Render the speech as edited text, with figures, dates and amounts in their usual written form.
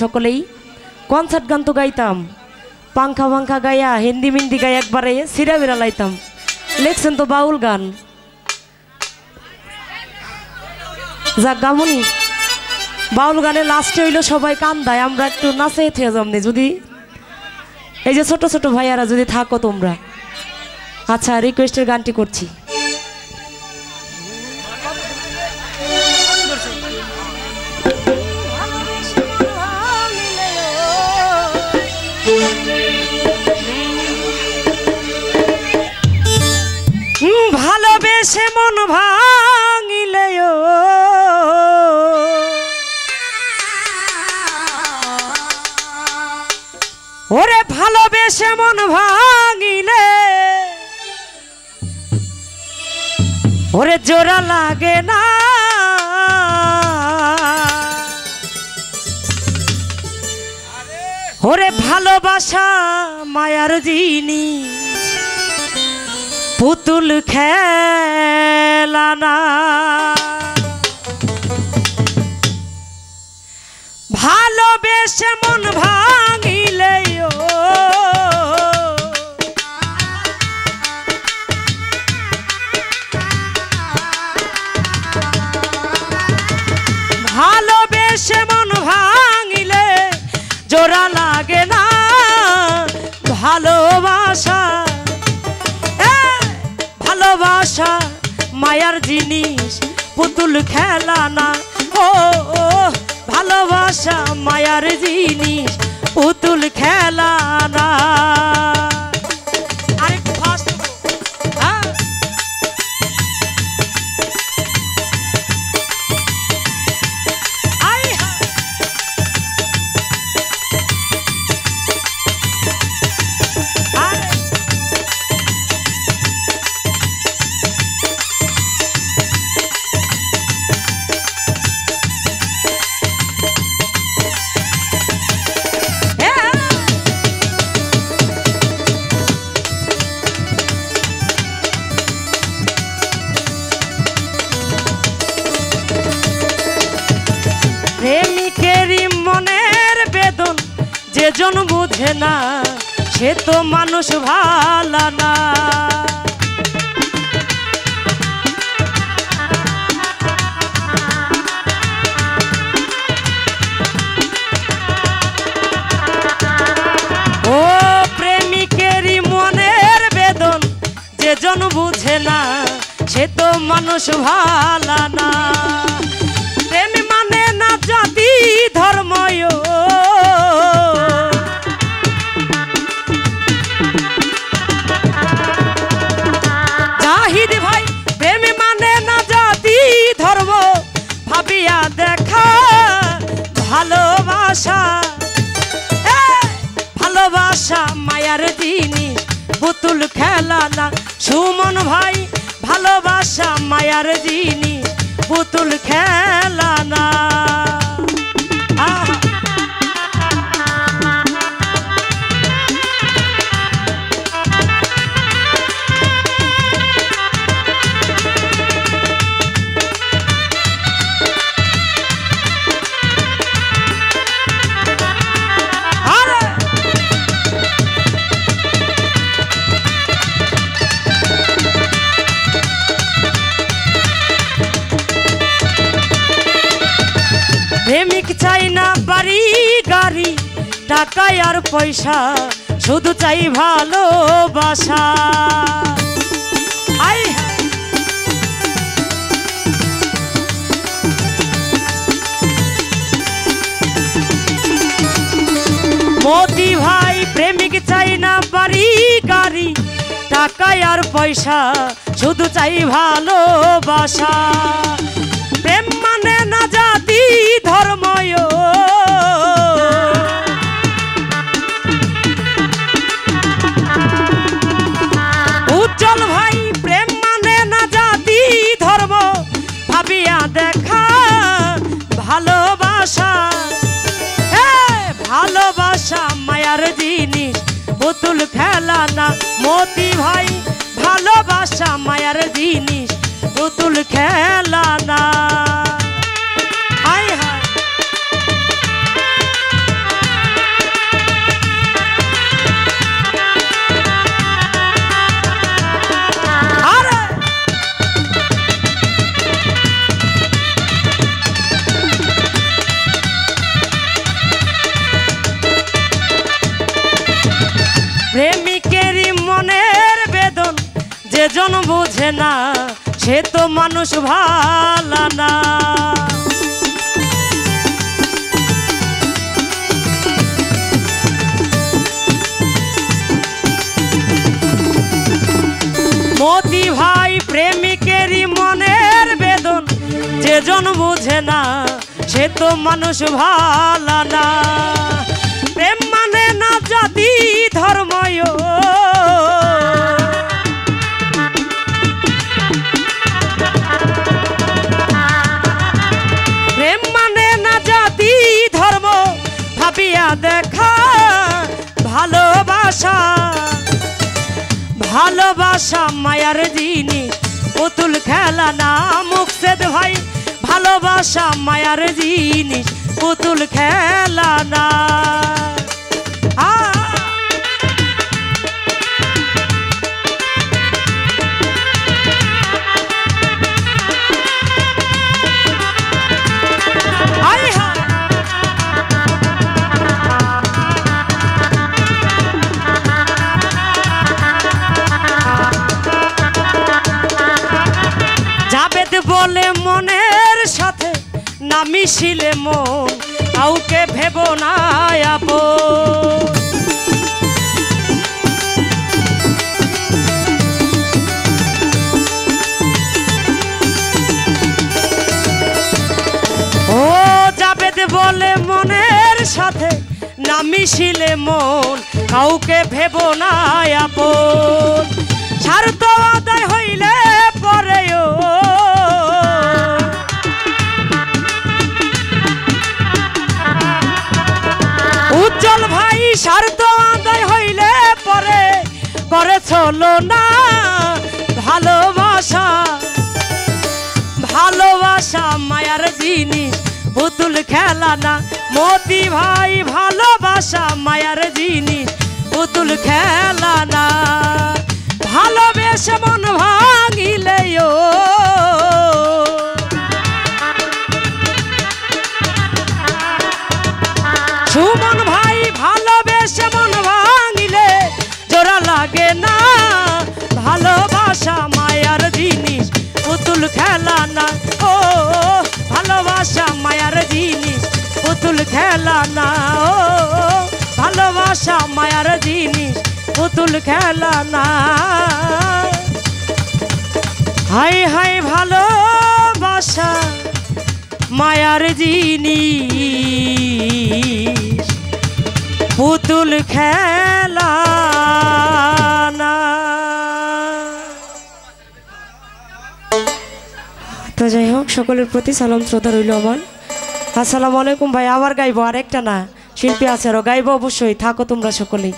সকলেই কনসার্ট গান তো গাইতাম পাংখা পাংখা গায়া হিন্দি মিন্দি গায়ে একবারে সিরা বিরা লাইতাম লেখছেন তো বাউল গান যাক গামনি বাউল গানে লাস্টে হইলো সবাই কান্দায় আমরা একটু নাচে থেকে যামনি যদি এই যে ছোট ছোট ভাইয়ারা যদি থাকো তোমরা আচ্ছা রিকোয়েস্টের গানটি করছি ভালোবেসে মন ভাঙিলে ওরে ভালোবেসে মন ভাঙিলে ওরে জোড়া লাগে না ওরে ভালোবাসা মায়ার জিনিস পুতুল খেলা না ভালোবেসে মন ভাঙিলে ভালোবেসে মন ভাঙিলে জোড়া লাগে না ভালোবাসা ভালোবাসা মায়ার জিনিস পুতুল খেলা না ও ভালোবাসা মায়ার জিনিস পুতুল খেলা না আরেকটু ফাস্ট প্রেমিকেরই মনের বেদন যেজন বুঝে না সে তো মানুষ ভালো না ও প্রেমিকেরই মনের বেদন যেজন বুঝে না সে তো মানুষ ভালো না প্রেম মানে না জাতি ধর্ম জাহিদ ভাই প্রেম মানে না জাতি ধর্ম ভাবিয়া দেখা ভালোবাসা ভালোবাসা মায়ার জিনিস পুতুল খেলা না সুমন ভাই ভালোবাসা মায়ার জিনিস পুতুল খেলা না প্রেমিক চাই না বাড়ি গাড়ি টাকা আর পয়সা শুধু চাই ভালোবাসা মোদি ভাই প্রেমিক চাই না বাড়ি গাড়ি টাকা আর পয়সা শুধু চাই ভালোবাসা প্রেম মানে না জাতি ধর্ম উজ্জ্বল ভাই প্রেম মানে না জাতি ধর্ম ভাবিয়া দেখা ভালোবাসা ভালোবাসা মায়ার জিনিস পুতুল খেলা না মোতি ভাই ভালোবাসা মায়ার জিনিস পুতুল খেলা না। হায় হায় জন বোঝে না সে তো মানুষ ভালো না। মতি ভাই প্রেমিকেরই মনের বেদন যে জন বোঝে না সে তো মানুষ ভালো না। প্রেম মানে না জাতি ধর্ম, প্রেম মানে না জাতি ধর্ম, ভাবিয়া দেখা ভালোবাসা। ভালোবাসা মায়ার জিনিস পুতুল খেলা না মুকসেদ ভাই, ভালোবাসা মায়ার জিনিস পুতুল খেলা না। বলে মনের সাথে না মিশিলে মন কাউকে ভেব না আপন। ও জাবেদ বলে মনের সাথে না মিশিলে মন কাউকে ভেব না আপন। স্বার্থ আদায় হইলে পরেও উজ্জ্বল ভাই, স্বার্থ আদায় হইলে পরে করে চলো না ভালোবাসা। ভালোবাসা মায়ার জিনিস পুতুল খেলা না। মতি ভাই ভালোবাসা মায়ার জিনিস পুতুল খেলা না। ভালোবেসে মন ভাঙিলেও সুমন ভাই, ভালোবেসে মন ভাঙিলে জোড়া লাগে না। ভালোবাসা মায়ার জিনিস পুতুল খেলা না। ও ভালোবাসা মায়ার জিনিস পুতুল খেলা না। ও ভালোবাসা মায়ার জিনিস পুতুল খেলা না। হাই হাই ভালোবাসা মায়ার জিনিস পুতুল খেলা না। তো যাই হোক, সকলের প্রতি সালাম শ্রদ্ধা রইল আমার। আসসালামু আলাইকুম ভাই। আবার গাইবো, আরেকটা না শিল্পী আছে আরো গাইবো, অবশ্যই থাকো তোমরা সকলেই।